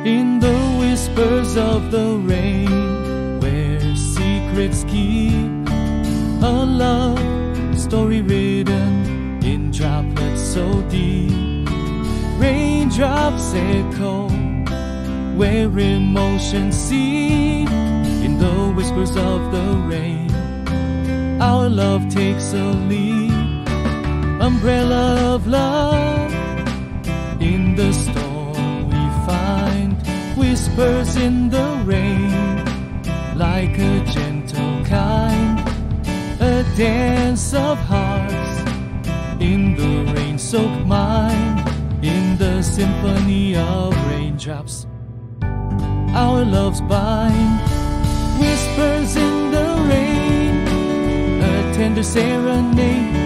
In the whispers of the rain, where secrets keep, a love story written in droplets so deep. Raindrops echo where emotions seep. In the whispers of the rain, our love takes a leap. Umbrella of love, in the storm we find whispers in the rain, like a gentle kind, a dance of hearts in the rain-soaked mind. In the symphony of raindrops, our loves bind. Whispers in the rain, a tender serenade